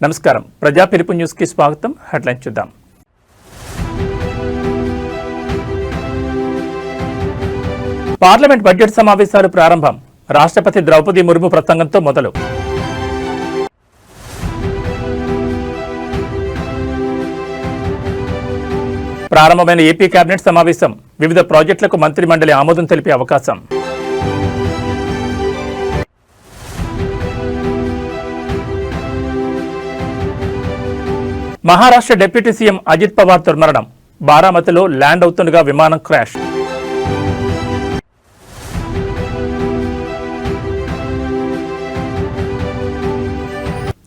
నమస్కారం. ప్రజా పిలుపు న్యూస్ కి స్వాగతం. హెడ్లైన్స్ చూద్దాం. పార్లమెంట్ బడ్జెట్ సమావేశాలు ప్రారంభం. రాష్ట్రపతి ద్రౌపది ముర్ము ప్రసంగంతో మొదలు. ప్రారంభమైన ఏపీ కేబినెట్ సమావేశం. వివిధ ప్రాజెక్టులకు మంత్రి మండలి ఆమోదం తెలిపే అవకాశం. మహారాష్ట్ర డిప్యూటీ సీఎం అజిత్ పవార్ దుర్మరణం. బారామతిలో ల్యాండ్ అవుతుండగా విమానం క్రాష్.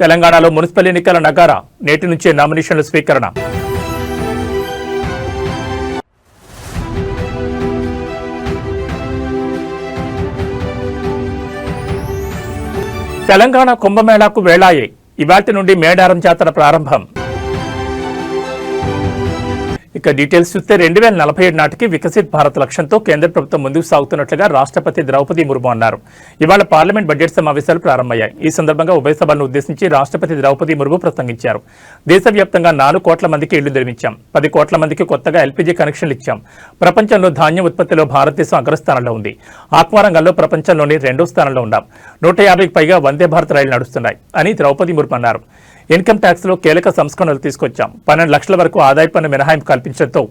తెలంగాణలో మున్సిపల్ ఎన్నికల నగారా. నేటి నుంచే నామినేషన్ల స్వీకరణ. తెలంగాణ కుంభమేళాకు వేళాయే. ఇవాటి నుండి మేడారం జాతర ప్రారంభం. ఇక డీటెయిల్స్ చూస్తే 2047 నాటికి వికసిత్ భారత్ లక్ష్యంతో కేంద్ర ప్రభుత్వం ముందుకు సాగుతున్నట్లుగా రాష్ట్రపతి ద్రౌపది ముర్ము అన్నారు. ఇవాళ పార్లమెంట్ బడ్జెట్ సమావేశాలు ప్రారంభమయ్యాయి. ఈ సందర్భంగా ఉభయ సభలను ఉద్దేశించి రాష్ట్రపతి ద్రౌపది ముర్ము ప్రసంగించారు. దేశవ్యాప్తంగా 4 కోట్ల మందికి ఇళ్లు నిర్మించాం, 10 కోట్ల మందికి కొత్తగా ఎల్పీజీ కనెక్షన్లు ఇచ్చాం. ప్రపంచంలో ధాన్యం ఉత్పత్తిలో భారతదేశం అగ్రస్థానంలో ఉంది. ఆక్వా రంగంలో ప్రపంచంలోనే 2వ స్థానంలో ఉన్నాం. 150కి పైగా వందే భారత్ రైళ్లు నడుస్తున్నాయి అని ద్రౌపది ముర్ము అన్నారు. ఇన్కమ్ ట్యాక్స్ లో కీలక సంస్కరణలు తీసుకొచ్చాం. 12 లక్షల వరకు ఆదాయ పన్ను మినహాయింపు కల్పించడంతో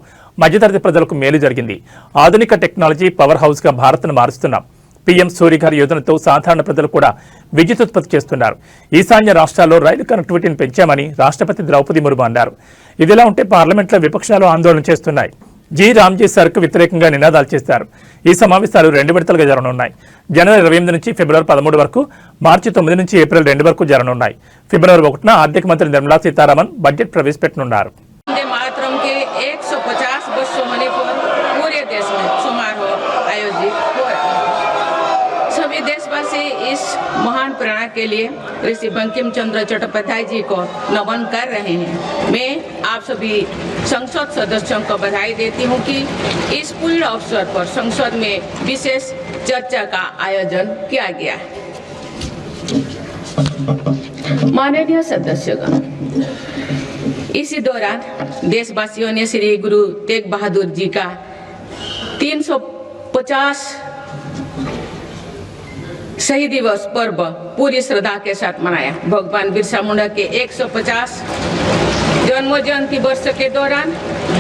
మధ్యతరగతి ప్రజలకు మేలు జరిగింది. ఆధునిక టెక్నాలజీ పవర్ హౌస్ గా భారత్ను మారుస్తున్నాం. పీఎం సూర్యఘర్ యోజనతో సాధారణ ప్రజలు కూడా విద్యుత్ ఉత్పత్తి చేస్తున్నారు. ఈశాన్య రాష్ట్రాల్లో రైలు కనెక్టివిటీని పెంచామని రాష్ట్రపతి ద్రౌపది ముర్ము అన్నారు. ఇదిలా ఉంటే పార్లమెంట్లో విపక్షాలు ఆందోళన చేస్తున్నాయి. జి రామ్జీ సర్కు వ్యతిరేకంగా నినాదాలు చేశారు. ఈ సమావేశాలు 2 విడతలుగా జరగనున్నాయి. జనవరి 28 నుంచి ఫిబ్రవరి 13 వరకు, మార్చి 9 నుంచి ఏప్రిల్ 2 వరకు జరగనున్నాయి. ఫిబ్రవరి 1న ఆర్థిక మంత్రి నిర్మలా సీతారామన్ బడ్జెట్ ప్రవేశపెట్టనున్నారు. इस महान प्रेरणा के लिए ऋषि बंकिम चंद्र चट्टोपाध्याय जी को नमन कर रहे हैं। मैं आप सभी संसद सदस्यों को बधाई देती हूं कि इस पूर्ण अवसर पर संसद में विशेष चर्चा का आयोजन किया गया है। माननीय सदस्यगण, इसी दौरान देशवासियों ने श्री गुरु तेग बहादुर जी का 350 शहीद दिवस पर्व पूरी श्रद्धा के साथ मनाया। भगवान बिरसा मुंडा के 150 जन्म जयंती वर्ष के दौरान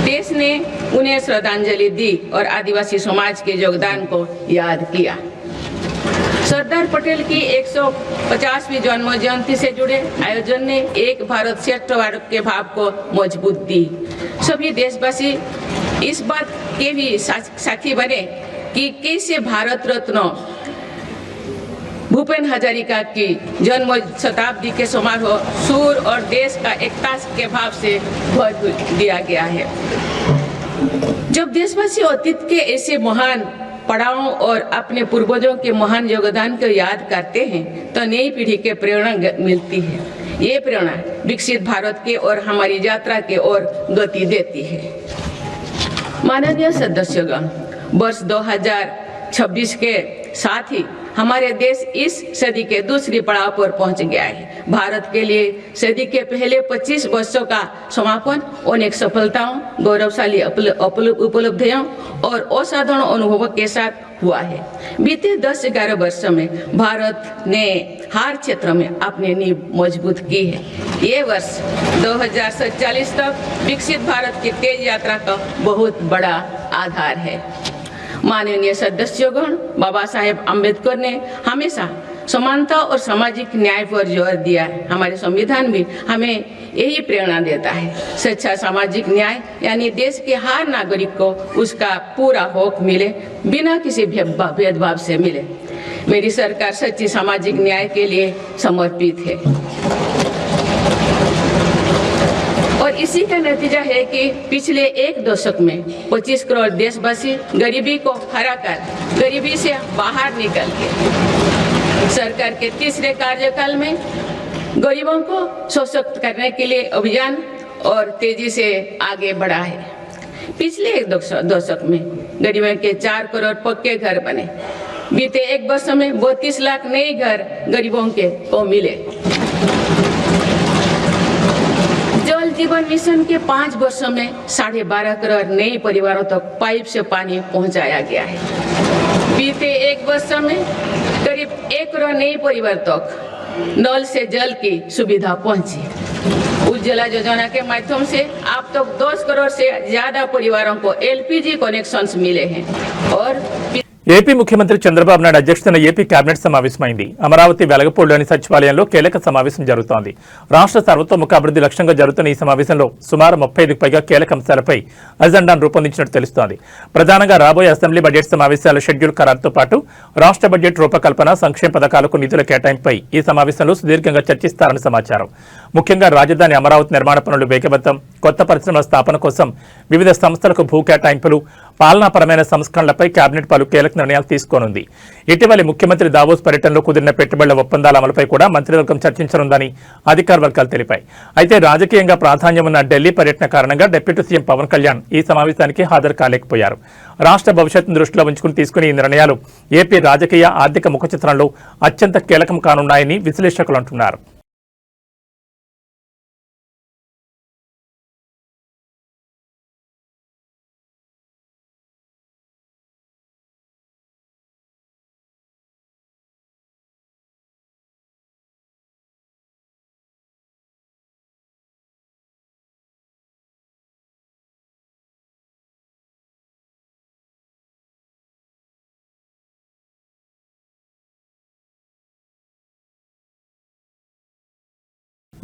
देश ने उन्हें श्रद्धांजलि दी और आदिवासी समाज के योगदान को याद किया। सरदार पटेल की 150वीं जन्म जयंती से जुड़े आयोजन ने एक भारत श्रेष्ठ भारत के भाव को मजबूत दी। सभी देशवासी इस बात के भी साक्षी बने कि कैसे भारत रत्न भूपेन हजारिका की जन्म शताब्दी के समारोह सूर और देश का एकता के भाव से भर दिया गया है। जब देशवासी अतीत के ऐसे महान पड़ावों और अपने पूर्वजों के महान योगदान को याद करते हैं तो नई पीढ़ी के प्रेरणा मिलती है। ये प्रेरणा विकसित भारत के और हमारी यात्रा के ओर गति देती है। माननीय सदस्यगण, वर्ष 2026 के साथ ही हमारे देश इस सदी के दूसरी पड़ाव पर पहुंच गया है। भारत के लिए सदी के पहले 25 वर्षों का समापन अनेक सफलताओं, गौरवशाली उपलब्धियों और असाधारण अनुभवों के साथ हुआ है। बीते 10-11 वर्षों में भारत ने हर क्षेत्र में अपनी नींव मजबूत की है। ये वर्ष 2047 तक विकसित भारत की तेज यात्रा का बहुत बड़ा आधार है। माननीय सदस्यगण, बाबा साहेब अम्बेडकर ने हमेशा समानता और सामाजिक न्याय पर जोर दिया है। हमारे संविधान भी हमें यही प्रेरणा देता है। सच्चा सामाजिक न्याय यानी देश के हर नागरिक को उसका पूरा हक मिले, बिना किसी भेदभाव से मिले। मेरी सरकार सच्ची सामाजिक न्याय के लिए समर्पित है और इसी का नतीजा है कि पिछले 1 दशक में 25 करोड़ देशवासी गरीबी को हराकर गरीबी से बाहर निकल के सरकार के तीसरे कार्यकाल में गरीबों को सशक्त करने के लिए अभियान और तेजी से आगे बढ़ा है। पिछले 1 दशक में गरीबों के 4 करोड़ पक्के घर बने। बीते 1 वर्ष में 32 लाख नए घर गरीबों के को मिले। जीवन मिशन के 5 वर्षों में 12.5 करोड़ नए परिवारों तक पाइप से पानी पहुंचाया गया है। बीते 1 वर्ष में करीब 1 करोड़ नए परिवार तक नल से जल की सुविधा पहुंची। उज्ज्वला योजना के माध्यम से अब तक 10 करोड़ से ज्यादा परिवारों को एलपीजी कनेक्शंस मिले हैं और ఏపీ ముఖ్యమంత్రి చంద్రబాబు నాయుడు అధ్యక్షతన ఏపీ కేబినెట్ సమావేశమైంది. అమరావతి వెలగపూడిలోని సచివాలయంలో కీలక సమావేశం జరుగుతోంది. రాష్ట్ర సర్వతోముఖ అభివృద్ధి లక్ష్యంగా జరుగుతున్న ఈ సమావేశంలో సుమారు 35కి పైగా కీలక అంశాలపై అజెండాను రూపొందించినట్టు తెలుస్తోంది. ప్రధానంగా రాబోయే అసెంబ్లీ బడ్జెట్ సమావేశాల షెడ్యూల్ ఖరారుతో పాటు రాష్ట్ర బడ్జెట్ రూపకల్పన, సంక్షేమ పథకాలకు నిధుల కేటాయింపై ఈ సమావేశంలో సుదీర్ఘంగా చర్చిస్తారని సమాచారం. ముఖ్యంగా రాజధాని అమరావతి నిర్మాణ పనులు వేగవంతం, కొత్త పరిశ్రమల స్థాపన కోసం వివిధ సంస్థలకు భూ కేటాయింపులు, పాలనాపరమైన సంస్కరణలపై కేబినెట్ పలు కీలక నిర్ణయాలు తీసుకోనుంది. ఇటీవలి ముఖ్యమంత్రి దావోస్ పర్యటనలో కుదిరిన పెట్టుబడుల ఒప్పందాల అమలుపై కూడా మంత్రివర్గం చర్చించనుందని అధికార వర్గాలు తెలిపాయి. అయితే రాజకీయంగా ప్రాధాన్యం ఉన్న ఢిల్లీ పర్యటన కారణంగా డిప్యూటీ సీఎం పవన్ కళ్యాణ్ ఈ సమావేశానికి హాజరు కాలేకపోయారు. రాష్ట్ర భవిష్యత్తును దృష్టిలో ఉంచుకుని తీసుకుని ఈ నిర్ణయాలు ఏపీ రాజకీయ, ఆర్థిక ముఖచిత్రంలో అత్యంత కీలకం కానున్నాయని విశ్లేషకులు అంటున్నారు.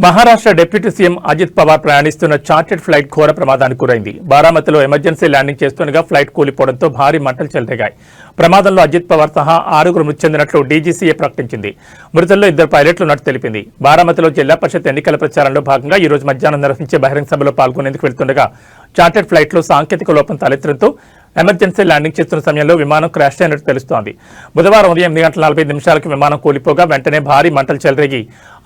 మహారాష్ట్ర డిప్యూటీ సీఎం అజిత్ పవార్ ప్రయాణిస్తున్న చార్టెడ్ ఫ్లైట్ ఘోర ప్రమాదానికి గురైంది. బారామతిలో ఎమర్జెన్సీ ల్యాండింగ్ చేస్తుండగా ఫ్లైట్ కూలిపోవడంతో భారీ మంటలు చెలరేగాయి. ప్రమాదంలో అజిత్ పవార్ సహా 6 మృతి చెందినట్లు డీజీసీఏ ప్రకటించింది. మృతుల్లో 2 పైలట్లు ఉన్నట్టు తెలిపింది. బారామతిలో జిల్లా పరిషత్ ఎన్నికల ప్రచారంలో భాగంగా ఈ రోజు మధ్యాహ్నం నిర్వహించే బహిరంగ సభలో పాల్గొనేందుకు వెళ్తుండగా చార్టెడ్ ఫ్లైట్లో సాంకేతిక లోపం తలెత్తడంతో ఎమర్జెన్సీ ల్యాండింగ్ చేస్తున్న సమయంలో విమానం క్రాష్ అయినట్టు తెలుస్తోంది. బుధవారం ఉదయం 8:45 విమానం కూలిపోగా వెంటనే భారీ మంటలు చెలరేగి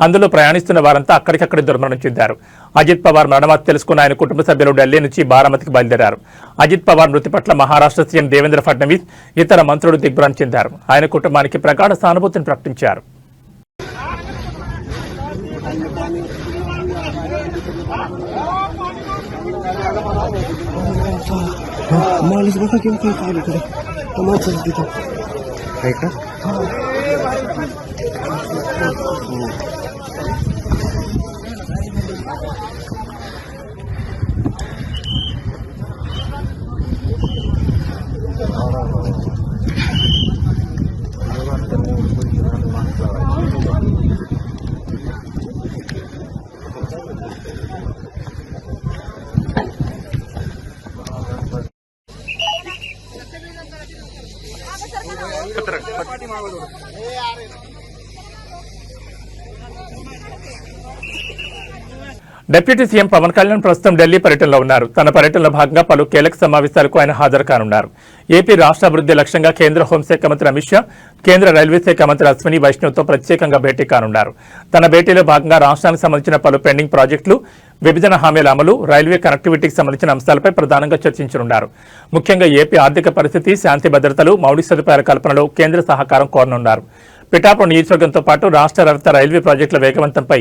అందులో ప్రయాణిస్తున్న వారంతా అక్కడికక్కడే దుర్మరణం చెందారు. అజిత్ పవార్ మరణవార్త తెలుసుకున్న ఆయన కుటుంబ సభ్యులు ఢిల్లీ నుంచి బారామతికి బయలుదేరారు. అజిత్ పవార్ మృతి పట్ల మహారాష్ట్ర సీఎం దేవేంద్ర ఫడ్నవీస్, ఇతర మంత్రులు దిగ్భ్రాంతి చెందారు. ఆయన కుటుంబానికి ప్రగాఢ సానుభూతిని ప్రకటించారు. Malis baka kim kayo kali ko. Tumatsal dito. Ay ka? Deputy CM Pawan Kalyan ప్రస్తుతం ఢిల్లీ పర్యటనలో ఉన్నారు. తన పర్యటనలో భాగంగా పలు కీలక సమావేశాలకు ఆయన హాజరు కానున్నారు. ఏపీ రాష్ట్ర అభివృద్ధి లక్ష్యంగా కేంద్ర హోంశాఖ మంత్రి అమిత్ షా, కేంద్ర రైల్వే శాఖ మంత్రి అశ్విని వైష్ణవ్తో ప్రత్యేకంగా భేటీ కానున్నారు. తన భేటీలో భాగంగా రాష్ట్రానికి సంబంధించిన పలు పెండింగ్ ప్రాజెక్టులు, విభజన హామీల అమలు, రైల్వే కనెక్టివిటీకి సంబంధించిన అంశాలపై ప్రధానంగా చర్చించనున్నారు. ముఖ్యంగా ఏపీ ఆర్థిక పరిస్థితి, శాంతి భద్రతలు, మౌలిక సదుపాయాల కల్పనలో కేంద్ర సహకారం కోరనున్నారు. పిఠాపురం నియోజకవర్గంతో పాటు రాష్ట్ర రవాణా రైల్వే ప్రాజెక్టుల వేగవంతంపై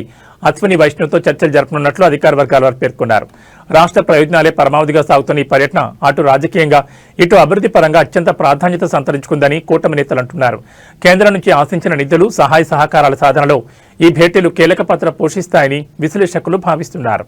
అశ్విని వైష్ణవ్తో చర్చలు జరపనున్నట్లు అధికార వర్గాల వారు పేర్కొన్నారు. రాష్ట్ర ప్రయోజనాలే పరమావధిగా సాగుతున్న ఈ పర్యటన అటు రాజకీయంగా, ఇటు అభివృద్ధి పరంగా అత్యంత ప్రాధాన్యత సంతరించుకుందని కూటమి నేతలు అంటున్నారు. కేంద్రం నుంచి ఆశించిన నిధులు, సహాయ సహకారాల సాధనలో ఈ భేటీలు కీలక పాత్ర పోషిస్తాయని విశ్లేషకులు భావిస్తున్నారు.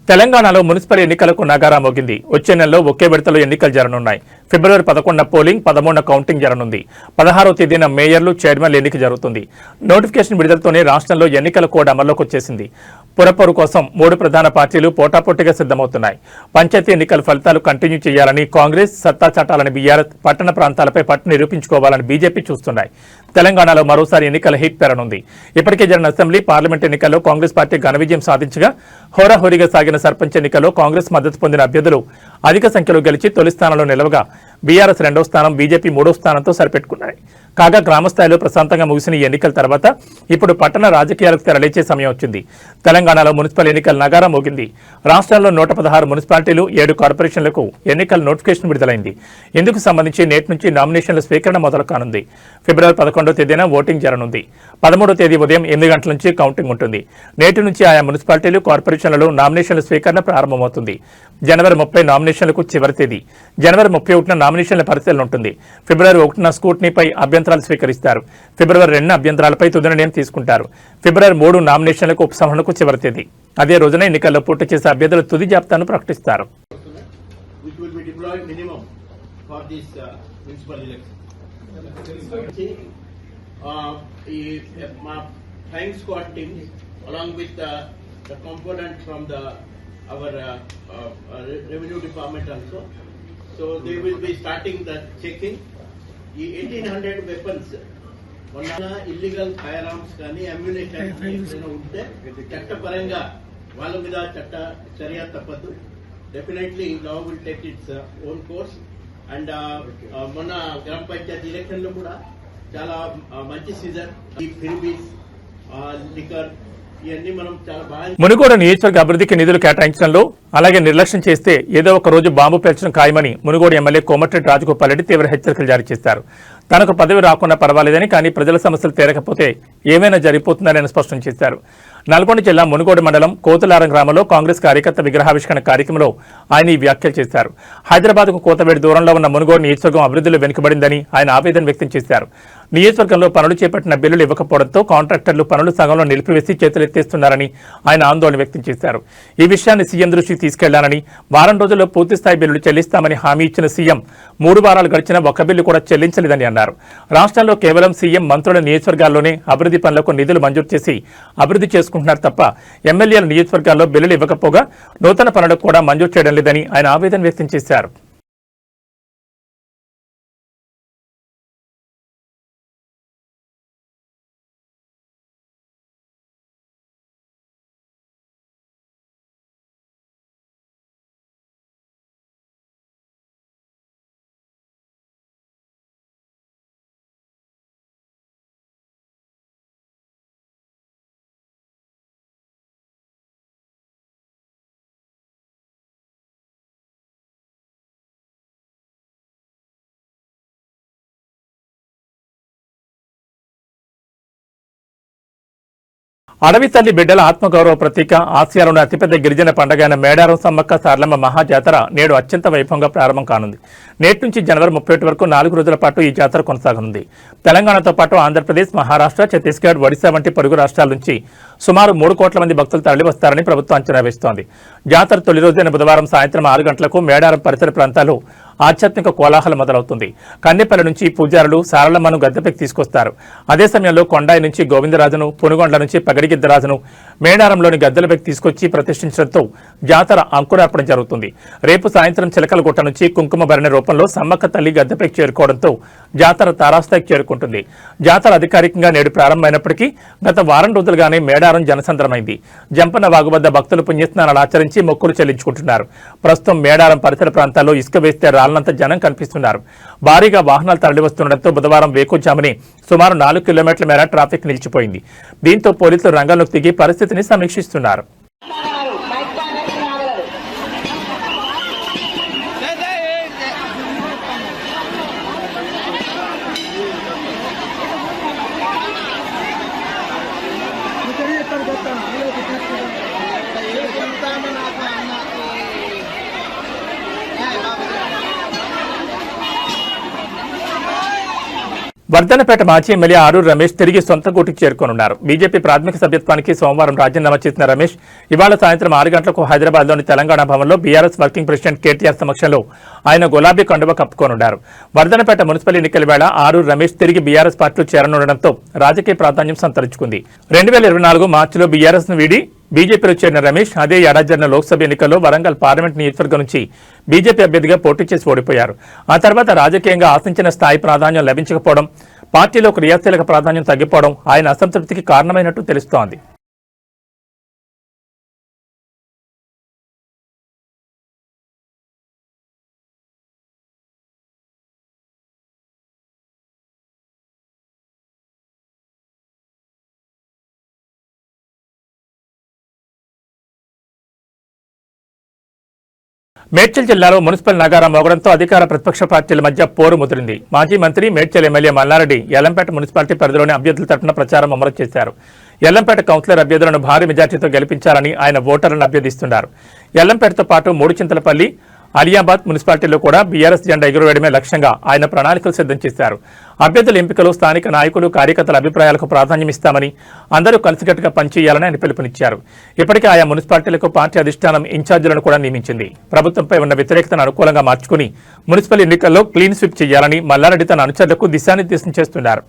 తెలంగాణలో మున్సిపల్ ఎన్నికలకు నగారా మోగింది. వచ్చే నెలలో ఒకే విడతలో ఎన్నికలు జరగనున్నాయి. ఫిబ్రవరి 11న పోలింగ్, 13న కౌంటింగ్ జరగనుంది. 16వ తేదీన మేయర్లు, చైర్మన్ల ఎన్నిక జరుగుతుంది. నోటిఫికేషన్ విడుదలతోనే రాష్ట్రంలో ఎన్నికల కోడ్ అమల్లోకి వచ్చేసింది. పురపోరు కోసం 3 ప్రధాన పార్టీలు పోటాపోటీగా సిద్ధమవుతున్నాయి. పంచాయతీ ఎన్నికల ఫలితాలు కంటిన్యూ చేయాలని కాంగ్రెస్, సత్తా చాటాలని బీఆర్ఎస్, పట్టణ ప్రాంతాలపై పట్టు నిరూపించుకోవాలని బీజేపీ చూస్తున్నాయి. తెలంగాణలో మరోసారి ఎన్నికల హీట్ పెరనుంది. ఇప్పటికే జరిగిన అసెంబ్లీ, పార్లమెంట్ ఎన్నికల్లో కాంగ్రెస్ పార్టీ ఘన విజయం సాధించగా, హోరాహోరీగా సాగిన సర్పంచ్ ఎన్నికల్లో కాంగ్రెస్ మద్దతు పొందిన అభ్యర్థులు అధిక సంఖ్యలో గెలిచి తొలి స్థానంలో నిలవగా, బీఆర్ఎస్ 2వ స్థానం, బీజేపీ 3వ స్థానంతో సరిపెట్టుకున్నాయి. కాగా గ్రామస్థాయిలో ప్రశాంతంగా ముగిసిన ఈ ఎన్నికల తర్వాత ఇప్పుడు పట్టణ రాజకీయాలకు తెరలేచే సమయం వచ్చింది. తెలంగాణలో మున్సిపల్ ఎన్నికల నగారా మోగింది. రాష్ట్రాల్లో 116 మున్సిపాలిటీలు, 7 కార్పొరేషన్లకు ఎన్నికల నోటిఫికేషన్ విడుదలైంది. ఇందుకు సంబంధించి నేటి నుంచి నామినేషన్ల స్వీకరణ మొదలు కానుంది. ఫిబ్రవరి 11వ తేదీన ఓటింగ్ జరగనుంది. 13వ తేదీ ఉదయం 8 గంటల నుంచి కౌంటింగ్ ఉంటుంది. నేటి నుంచి ఆయా మున్సిపాలిటీలు, కార్పొరేషన్లలో నామినేషన్ల స్వీకరణ ప్రారంభమవుతుంది. జనవరి 30 నామినేషన్లకు చివరి తేదీ. జనవరి 31న నామినేషన్ల పరిశీలన ఉంటుంది. ఫిబ్రవరి 1న స్క్రూటినీపై అభ్యంతరాలు స్వీకరిస్తారు. ఫిబ్రవరి 2న అభ్యంతరాలపై తుది నిర్ణయం తీసుకుంటారు. ఫిబ్రవరి 3 నామినేషన్లకు ఉపసంహరణకు చివరి తేదీ. అదే రోజున ఎన్నికల్లో పోటీ చేసే అభ్యర్థుల తుది జాబితాను ప్రకటిస్తారు. our revenue department also. So they will be starting the checking. ఈ 1800 weapons మొన్న ఇల్లీగల్ ఫైర్ ఆర్మ్స్ కానీ అమ్యునేషన్ ఏదైనా ఉంటే చట్టపరంగా వాళ్ళ మీద చర్య తప్పదు. Definitely law will take its own course. And మొన్న గ్రామ పంచాయతీ ఎలక్షన్ లో కూడా చాలా మంచి సీజన్. ఈ ఫిర్బీస్ లిక్కర్ ఇవన్నీ మనం చాలా బాగా. మునుగోడు నియోజకవర్గ అభివృద్ధికి నిధులు కేటాయించడంలో అలాగే నిర్లక్ష్యం చేస్తే ఏదో ఒక రోజు బాంబు పేల్చడం ఖాయమని మునుగోడు ఎమ్మెల్యే కోమటిరెడ్డి రాజగోపాల్ రెడ్డి తీవ్ర హెచ్చరికలు జారీ చేశారు. తనకు పదవి రాకుండా పర్వాలేదని, కానీ ప్రజల సమస్యలు తీరకపోతే ఏమైనా జరిగిపోతుందని స్పష్టం చేశారు. నల్గొండ జిల్లా మునుగోడు మండలం కోతులారం గ్రామంలో కాంగ్రెస్ కార్యకర్త విగ్రహావిష్కరణ కార్యక్రమంలో ఆయన ఈ వ్యాఖ్యలు చేశారు. హైదరాబాద్కు కోతవేడి దూరంలో ఉన్న మునుగోడు నియోజకవర్గం అభివృద్ధిలో వెనుకబడిందని ఆయన ఆవేదన వ్యక్తం చేశారు. నియోజకవర్గంలో పనులు చేపట్టిన బిల్లులు ఇవ్వకపోవడంతో కాంట్రాక్టర్లు పనులు సగంలో నిలిపివేసి చేతులెత్తేస్తున్నారని ఆయన ఆందోళన వ్యక్తం చేశారు. ఈ విషయాన్ని సీఎం దృష్టికి తీసుకెళ్లానని, వారం రోజుల్లో పూర్తిస్థాయి బిల్లులు చెల్లిస్తామని హామీ ఇచ్చిన సీఎం 3 వారాలు గడిచినా ఒక్క బిల్లు కూడా చెల్లించలేదని అన్నారు. రాష్ట్రంలో కేవలం సీఎం, మంత్రుల నియోజకవర్గాల్లోనే అభివృద్ధి పనులకు నిధులు మంజూరు చేసి అభివృద్ధి చేసుకుంటున్నారు తప్ప ఎమ్మెల్యేల నియోజకవర్గాల్లో బిల్లులు ఇవ్వకపోగా నూతన పనులకు కూడా మంజూరు చేయడం లేదని ఆయన ఆవేదన వ్యక్తం చేశారు. అడవి తల్లి బిడ్డల ఆత్మగౌరవ ప్రతీక, ఆసియాలోని అతిపెద్ద గిరిజన పండుగ అయిన మేడారం సమ్మక్క సారలమ్మ మహాజాతర నేడు అత్యంత వైభవంగా ప్రారంభం కానుంది. నేటి నుంచి జనవరి 31 వరకు 4 రోజుల పాటు ఈ జాతర కొనసాగనుంది. తెలంగాణతో పాటు ఆంధ్రప్రదేశ్, మహారాష్ట్ర, ఛత్తీస్గఢ్, ఒడిశా వంటి పొరుగు రాష్ట్రాల నుంచి సుమారు 3 కోట్ల మంది భక్తులు తరలివస్తారని ప్రభుత్వం అంచనా వేస్తోంది. జాతర తొలి రోజైన బుధవారం సాయంత్రం 6 గంటలకు మేడారం పరిసర ప్రాంతాల్లో ఆధ్యాత్మిక కోలాహలం మొదలవుతుంది. కన్నెపల్లి నుంచి పూజారులు సారలమ్మను గద్దెపైకి తీసుకొస్తారు. అదే సమయంలో కొండాయి నుంచి గోవిందరాజును, పునుగొండ నుంచి పగడిగిద్దరాజును మేడారంలోని గద్దెలపైకి తీసుకొచ్చి ప్రతిష్ఠించడంతో జాతర అంకురార్పణ జరుగుతుంది. రేపు సాయంత్రం చిలకలగుట్ట నుంచి కుంకుమ భరణి రూపంలో సమ్మక్క తల్లి గద్దెపైకి చేరుకోవడంతో జాతర తారాస్థాయికి చేరుకుంటుంది. జాతర అధికారికంగా నేడు ప్రారంభమైనప్పటికీ గత వారం రోజులుగానే మేడారం జనసంద్రమైంది. జంపన్న వాగు వద్ద భక్తులు పుణ్యస్నానాలు ఆచరించి మొక్కులు చెల్లించుకుంటున్నారు. ప్రస్తుతం మేడారం పరిసర ప్రాంతాల్లో ఇసుక వేస్తే రాళ్లంత జనం కనిపిస్తున్నారు. భారీగా వాహనాలు తరలివస్తుండటంతో బుధవారం వేకుజామునే సుమారు 4 కిలోమీటర్ల మేర ట్రాఫిక్ నిలిచిపోయింది. దీంతో పోలీసులు రంగంలోకి దిగి పరిస్థితిని సమీక్షిస్తున్నారు. వర్ధనపేట మాజీ ఎమ్మెల్యే ఆరూరు రమేష్ తిరిగి సొంత గూటికి చేరుకోనున్నారు. బీజేపీ ప్రాథమిక సభ్యత్వానికి సోమవారం రాజీనామా చేసిన రమేష్ ఇవాళ సాయంత్రం 6 గంటలకు హైదరాబాద్లోని తెలంగాణ భవన్లో బీఆర్ఎస్ వర్కింగ్ ప్రెసిడెంట్ కేటీఆర్ సమక్షంలో ఆయన గులాబీ కండువ కప్పుకోనున్నారు. వర్ధనపేట మున్సిపల్ ఎన్నికల వేళ ఆరూరు రమేష్ తిరిగి బీఆర్ఎస్ పార్టీలో చేరనుండటంతో రాజకీయ ప్రాధాన్యం సంతరించుకుంది. 2024 మార్చిలో బీఆర్ఎస్ ను వీడి బీజేపీలో చేరిన రమేష్ అదే ఏడాది జరిగిన లోక్సభ ఎన్నికల్లో వరంగల్ పార్లమెంట్ నియోజకవర్గం నుంచి బీజేపీ అభ్యర్థిగా పోటీ చేసి ఓడిపోయారు. ఆ తర్వాత రాజకీయంగా ఆశించిన స్థాయి ప్రాధాన్యం లభించకపోవడం, పార్టీలో క్రియాశీలక ప్రాధాన్యం తగ్గిపోవడం ఆయన అసంతృప్తికి కారణమైనట్టు తెలుస్తోంది. మేడ్చల్ జిల్లాలో మున్సిపల్ నగారా మోగడంతో అధికార ప్రతిపక్ష పార్టీల మధ్య పోరు ముదిరింది. మాజీ మంత్రి మేడ్చల్ ఎమ్మెల్యే మల్లారెడ్డి యల్లంపేట మున్సిపాలిటీ పరిధిలోని అభ్యర్థుల తరఫున ప్రచారం అమలు చేశారు. యల్లంపేట కౌన్సిలర్ అభ్యర్థులను భారీ మెజార్టీతో గెలిపించాలని ఆయన ఓటర్లను అభ్యర్థిస్తున్నారు. యల్లంపేటతో పాటు మూడుచింతలపల్లి, అలియాబాద్ మున్సిపాలిటీలో కూడా బీఆర్ఎస్ జెండా ఎగురవేయడమే లక్ష్యంగా ఆయన ప్రణాళికలు సిద్ధం చేశారు. అభ్యర్థుల ఎంపికలో స్థానిక నాయకులు, కార్యకర్తల అభిప్రాయాలకు ప్రాధాన్యమిస్తామని, అందరూ కలిసికట్టుగా పనిచేయాలని ఆయన పిలుపునిచ్చారు. ఇప్పటికే ఆయా మున్సిపాలిటీలకు పార్టీ అధిష్టానం ఇన్ఛార్జీలను కూడా నియమించింది. ప్రభుత్వంపై ఉన్న వ్యతిరేకతను అనుకూలంగా మార్చుకుని మున్సిపల్ ఎన్నికల్లో క్లీన్ స్వీప్ చేయాలని మల్లారెడ్డి తన అనుచరులకు దిశానిర్దేశం చేస్తున్నారు.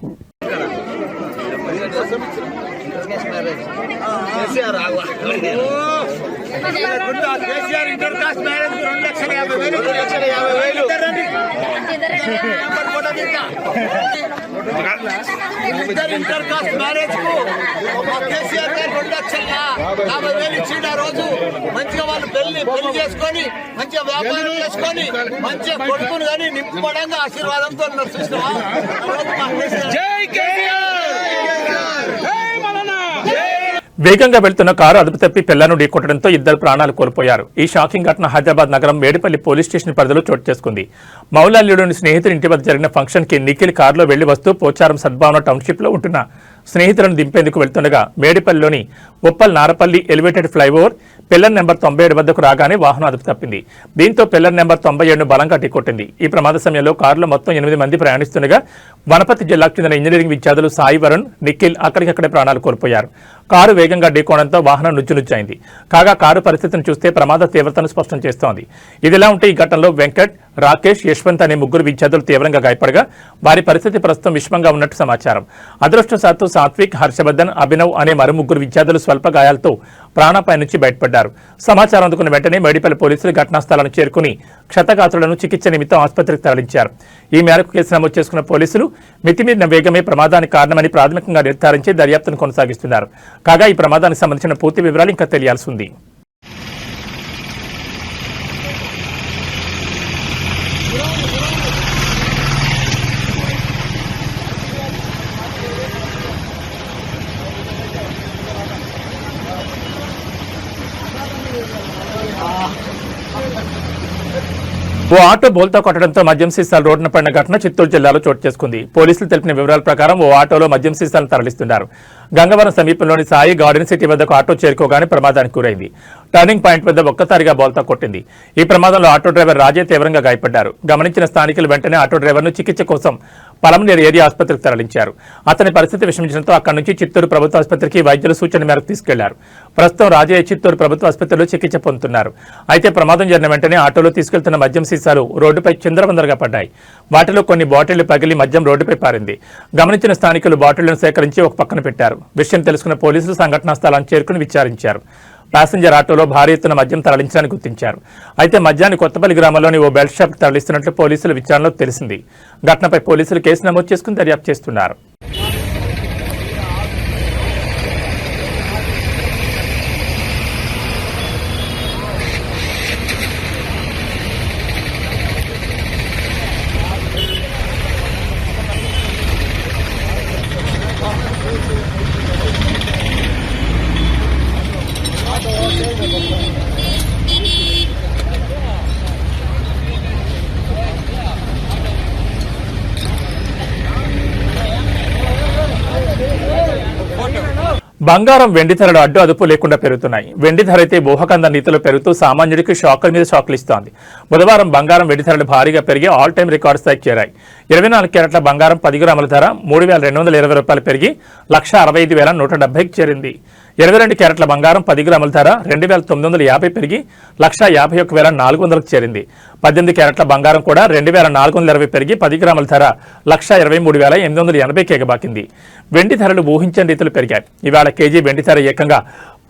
ఇంటర్ కాస్ట్ మ్యారేజ్ కు కేసీఆర్ గారు 2,50,000 ఇచ్చిండు. ఆ రోజు మంచిగా వాళ్ళు పెళ్లి చేసుకొని మంచిగా వ్యాపారం చేసుకొని మంచిగా కొడుకుని కానీ నింపడంగా ఆశీర్వాదంతో నడుస్తున్నావా. వేగంగా వెళ్తున్న కారు అదుపు తప్పి పిల్లను ఢీకొట్టడంతో ఇద్దరు ప్రాణాలు కోల్పోయారు. ఈ షాకింగ్ ఘటన హైదరాబాద్ నగరం మేడిపల్లి పోలీస్ స్టేషన్ పరిధిలో చోటు చేసుకుంది. మౌలాలీలోని స్నేహితుడి ఇంటి వద్ద జరిగిన ఫంక్షన్ కి నిఖిల్ కారులో వెళ్లి వస్తూ పోచారం సద్భావన టౌన్షిప్ లో ఉంటున్న స్నేహితులను దింపేందుకు వెళ్తుండగా మేడిపల్లిలోని Uppal Narapalli elevated flyover pillar number 97 వద్దకు రాగానే వాహనం అదుపు తప్పింది. దీంతో పిల్లర్ నెంబర్ 97ను బలంగా ఢీకొట్టింది. ఈ ప్రమాద సమయంలో కారులో మొత్తం 8 మంది ప్రయాణిస్తుండగా వనపర్తి జిల్లాకు చెందిన ఇంజనీరింగ్ విద్యార్థులు సాయి వరుణ్, నిఖిల్ అక్కడికక్కడే ప్రాణాలు కోల్పోయారు. కారు వేగంగా ఢీకోవడంతో వాహనం నుజ్జునుజ్జైంది. కాగా కారు పరిస్థితిని చూస్తే ప్రమాద తీవ్రతను స్పష్టం చేస్తోంది. ఇదిలా ఉంటే ఈ ఘటనలో వెంకట్, రాకేష్, యశ్వంత్ అనే ముగ్గురు విద్యార్థులు తీవ్రంగా గాయపడగా వారి పరిస్థితి ప్రస్తుతం విషమంగా ఉన్నట్టు సమాచారం. అదృష్టవశాత్తు సాత్విక్, హర్షవర్ధన్, అభినవ్ అనే మరో ముగ్గురు విద్యార్థులు స్వల్ప గాయాలతో ప్రాణాపాయ నుంచి బయటపడ్డారు. సమాచారం అందుకున్న వెంటనే మేడిపల్లి పోలీసులు ఘటనా స్థలానికి చేరుకుని క్షతగాత్రులను చికిత్స నిమిత్తం ఆసుపత్రికి తరలించారు. ఈ మేరకు కేసు నమోదు చేసుకున్న పోలీసులు మితిమీరిన వేగమే ప్రమాదానికి కారణమని ప్రాథమికంగా నిర్ధారించి దర్యాప్తును కొనసాగిస్తున్నారు. కాగా ఈ ప్రమాదానికి సంబంధించిన పూర్తి వివరాలు ఇంకా తెలియాల్సి ఉంది. ఓ ఆటో బోల్తా కొట్టడంతో మద్యం సీసాలు రోడ్డున పడిన ఘటన చిత్తూరు జిల్లాలో చోటు చేసుకుంది. పోలీసులు తెలిపిన వివరాల ప్రకారం ఓ ఆటోలో మద్యం సీసాలను తరలిస్తున్నారు. గంగవరం సమీపంలోని సాయి గార్డెన్ సిటీ వద్దకు ఆటో చేరుకోగానే ప్రమాదానికి గురైంది. టర్నింగ్ పాయింట్ వద్ద ఒక్కసారిగా బోల్తా కొట్టింది. ఈ ప్రమాదంలో ఆటో డ్రైవర్ రాజే తీవ్రంగా గాయపడ్డారు. గమనించిన స్థానికులు వెంటనే ఆటో డ్రైవర్ను చికిత్స కోసం పలమనేరు ఏరియా ఆసుపత్రికి తరలించారు. అతని పరిస్థితి విషమించడంతో అక్కడి నుంచి చిత్తూరు ప్రభుత్వ ఆసుపత్రికి వైద్యుల సూచన మేరకు తీసుకెళ్లారు. ప్రస్తుతం రాజయ్య చిత్తూరు ప్రభుత్వ ఆసుపత్రిలో చికిత్స పొందుతున్నారు. అయితే ప్రమాదం జరిగిన వెంటనే ఆటోలో తీసుకెళ్తున్న మద్యం సీసాలు రోడ్డుపై చిందరవందరగా పడ్డాయి. వాటిలో కొన్ని బాటిళ్లు పగిలి మద్యం రోడ్డుపై పారింది. గమనించిన స్థానికులు బాటిళ్లను సేకరించి ఒక పక్కన పెట్టారు. విషయం తెలుసుకున్న పోలీసులు సంఘటనా స్థలాన్ని చేరుకుని విచారించారు. ప్యాసింజర్ ఆటోలో భారీ ఎత్తున మద్యం తరలించాలని గుర్తించారు. అయితే మద్యాన్ని కొత్తపల్లి గ్రామంలోని ఓ బెల్ట్ షాప్ తరలిస్తున్నట్లు పోలీసుల విచారణలో తెలిసింది. ఘటనపై పోలీసులు కేసు నమోదు చేసుకుని దర్యాప్తు చేస్తున్నారు. బంగారం, వెండి ధరలు అడ్డు అదుపు లేకుండా పెరుగుతున్నాయి. వెండి ధర అయితే ఊహకంద రీతిలో పెరుగుతూ సామాన్యుడికి షాకుల మీద షాకులు ఇస్తోంది. బుధవారం బంగారం, వెండి ధరలు భారీగా పెరిగి ఆల్ టైం రికార్డు స్థాయికి చేరాయి. 24 క్యారెట్ల బంగారం 10 గ్రాముల ధర 3,220 రూపాయలు పెరిగి 1,65,170కి చేరింది. 22 క్యారెట్ల బంగారం 10 గ్రాముల ధర 2,950 పెరిగి 1,51,400కు చేరింది. 18 క్యారెట్ల బంగారం కూడా 2,420 పెరిగి 10 గ్రాముల ధర 1,23,880కి ఎగబాకింది. వెండి ధరలు ఊహించని రీతిలో పెరిగాయి. ఇవాళ కేజీ వెండి ధర ఏకంగా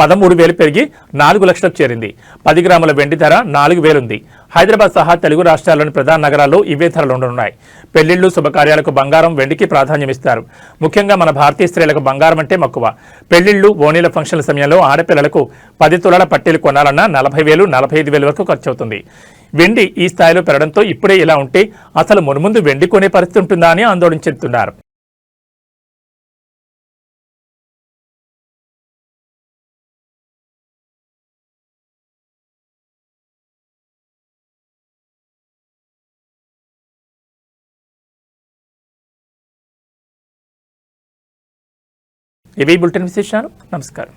13,000 పెరిగి 4 లక్షలకు చేరింది. 10 గ్రాముల వెండి ధర 4,000 ఉంది. హైదరాబాద్ సహా తెలుగు రాష్ట్రాల్లోని ప్రధాన నగరాల్లో ఇవే ధరలు ఉండనున్నాయి. పెళ్లిళ్లు, శుభకార్యాలకు బంగారం, వెండికి ప్రాధాన్యమిస్తారు. ముఖ్యంగా మన భారతీయ స్త్రీలకు బంగారం అంటే మక్కువ. పెళ్లిళ్లు, ఓణీల ఫంక్షన్ల సమయంలో ఆడపిల్లలకు 10 తులాల పట్టీలు కొనాలన్నా 40,000, 45,000 వరకు ఖర్చు అవుతుంది. వెండి ఈ స్థాయిలో పెరగడంతో ఇప్పుడే ఇలా ఉంటే అసలు మున్ముందు వెండి కొనే పరిస్థితి ఉంటుందా అని ఆందోళన చెందుతున్నారు. ఇవి బులెటిన్ విశేషాలు. నమస్కారం.